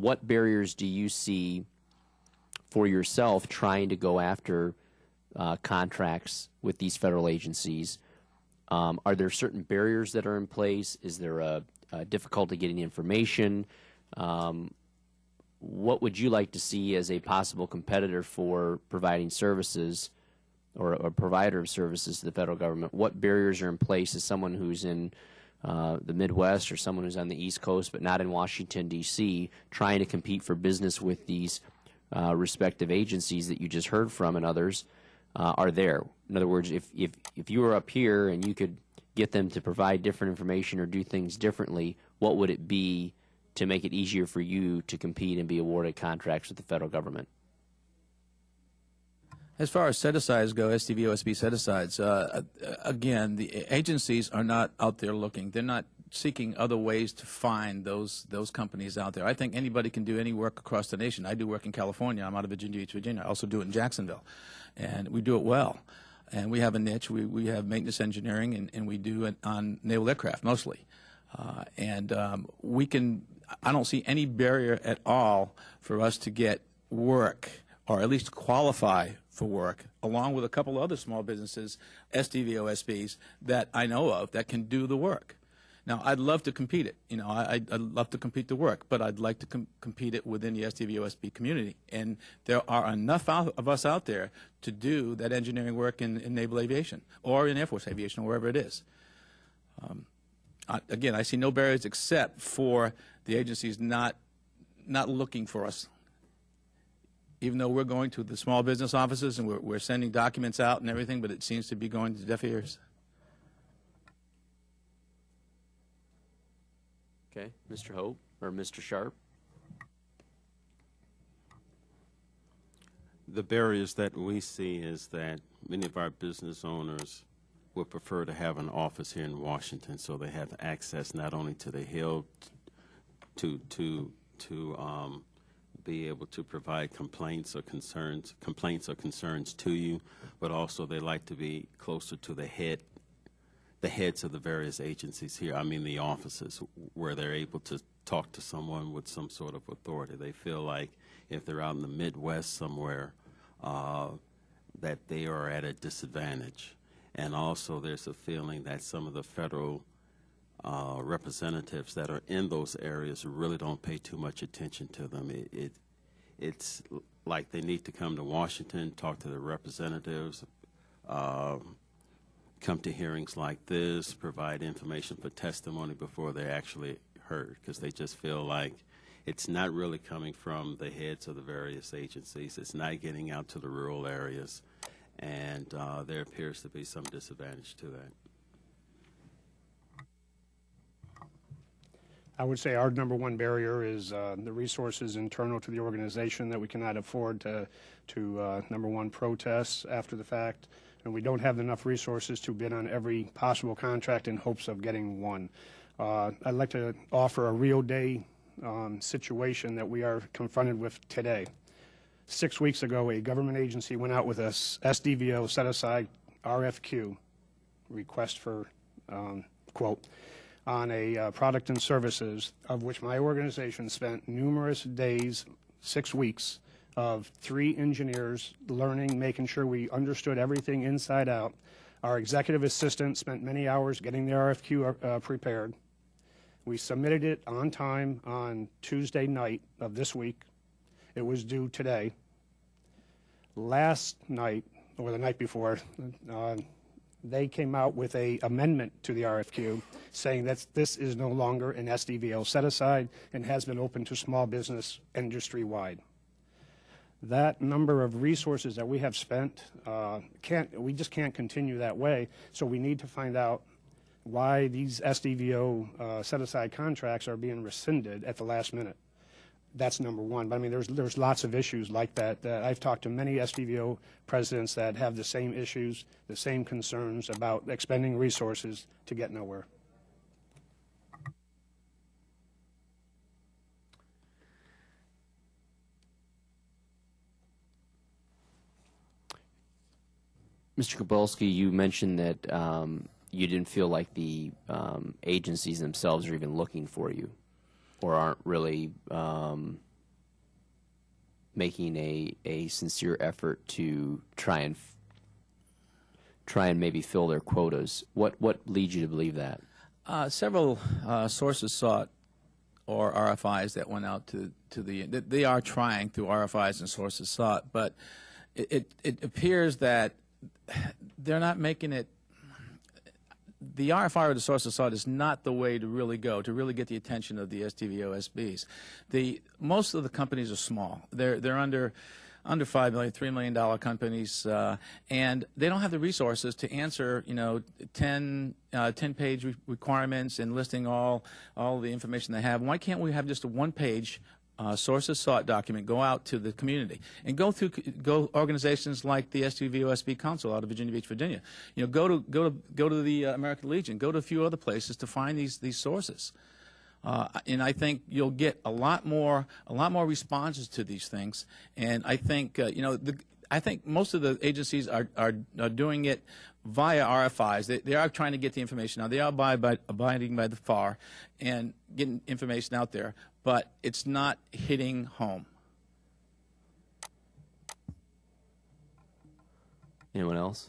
what barriers do you see for yourself trying to go after contracts with these federal agencies? Are there certain barriers that are in place? Is there a difficulty getting information? What would you like to see as a possible competitor for providing services or a provider of services to the federal government? What barriers are in place as someone who's in the Midwest or someone who's on the East Coast but not in Washington, D.C., trying to compete for business with these respective agencies that you just heard from and others are there? In other words, if you were up here and you could get them to provide different information or do things differently, what would it be to make it easier for you to compete and be awarded contracts with the federal government? As far as set-asides go, SDVOSB set-asides, again, the agencies are not out there looking. They're not seeking other ways to find those companies out there. I think anybody can do any work across the nation. I do work in California. I'm out of Virginia Beach, Virginia. I also do it in Jacksonville, and we do it well. And we have a niche. We have maintenance engineering, and we do it on naval aircraft mostly. We can. I don't see any barrier at all for us to get work, or at least qualify for work, along with a couple of other small businesses, SDVOSBs, that I know of that can do the work. Now, I'd love to compete it. You know, I'd love to compete the work, but I'd like to compete it within the SDVOSB community. And there are enough of us out there to do that engineering work in naval aviation or in Air Force aviation or wherever it is. Again, I see no barriers except for the agencies not looking for us. Even though we're going to the small business offices and we're sending documents out and everything, but it seems to be going to deaf ears. Okay, Mr. Hope or Mr. Sharp? The barriers that we see is that many of our business owners would prefer to have an office here in Washington, so they have access not only to the Hill to be able to provide complaints or concerns to you, but also they like to be closer to the heads of the various agencies here. I mean, the offices where they're able to talk to someone with some sort of authority. They feel like if they're out in the Midwest somewhere, that they are at a disadvantage. And also there's a feeling that some of the federal representatives that are in those areas really don't pay too much attention to them. It's like they need to come to Washington, talk to the representatives, come to hearings like this, provide information for testimony before they're actually heard, because they just feel like it's not really coming from the heads of the various agencies. It's not getting out to the rural areas, and there appears to be some disadvantage to that. I would say our number one barrier is the resources internal to the organization that we cannot afford to number one, protest after the fact, and we don't have enough resources to bid on every possible contract in hopes of getting one. I'd like to offer a real day situation that we are confronted with today. 6 weeks ago, a government agency went out with a SDVO set-aside RFQ, request for quote, on a product and services of which my organization spent numerous days, 6 weeks, of 3 engineers learning, making sure we understood everything inside out. Our executive assistant spent many hours getting the RFQ prepared. We submitted it on time on Tuesday night of this week. It was due today. Last night, or the night before, they came out with an amendment to the RFQ saying that this is no longer an SDVO set-aside and has been open to small business industry-wide. That number of resources that we have spent, we just can't continue that way, so we need to find out why these SDVO set-aside contracts are being rescinded at the last minute. That's number one. But I mean, there's lots of issues like that. I've talked to many SDVO presidents that have the same issues, the same concerns about expending resources to get nowhere. Mr. Kowalski, you mentioned that you didn't feel like the agencies themselves are even looking for you. or aren't really making a sincere effort to try and maybe fill their quotas. What leads you to believe that? Several sources sought, or RFIs that went out to they are trying through RFIs and sources sought, but it appears that they're not making it. The RFI or the sources sought is not the way to really go, to really get the attention of the SDVOSBs. Most of the companies are small. They're under $5 million, $3 million companies, and they don't have the resources to answer, 10-page requirements and listing all the information they have. Why can't we have just a one-page sources sought document go out to the community and go organizations like the SDVOSB Council out of Virginia Beach, Virginia? Go to the American Legion, go to a few other places to find these sources. And I think you'll get a lot more responses to these things. And I think I think most of the agencies are doing it via RFIs. They are trying to get the information out. They are abiding by the FAR and getting information out there, but it's not hitting home. Anyone else?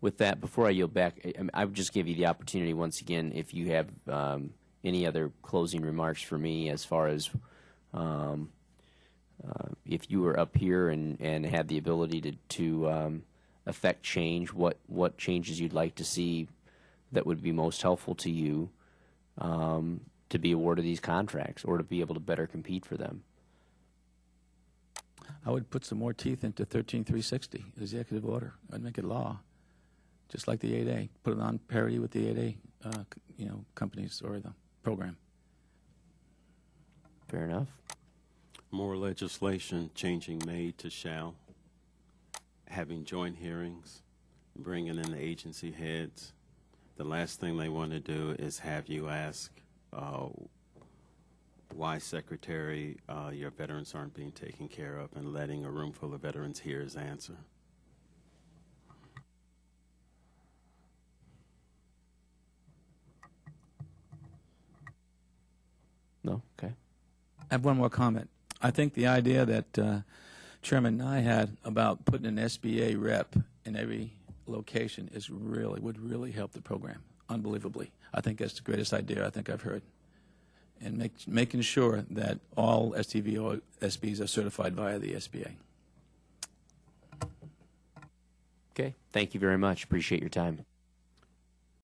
With that, before I yield back, I would just give you the opportunity once again, if you have any other closing remarks for me, as far as if you were up here and had the ability to affect change, what changes you'd like to see that would be most helpful to you to be awarded these contracts or to be able to better compete for them. I would put some more teeth into 13360, executive order. I'd make it law, just like the 8A. Put it on parity with the 8A, companies or the program. Fair enough. More legislation changing may to shall, having joint hearings, bringing in the agency heads. The last thing they want to do is have you ask why, Secretary, your veterans aren't being taken care of, and letting a room full of veterans hear his answer. No? Okay. I have one more comment. I think the idea that Chairman Nye had about putting an SBA rep in every location would really help the program, unbelievably. I think that's the greatest idea I think I've heard. And making sure that all SDVOSBs are certified via the SBA. Okay. Thank you very much. Appreciate your time.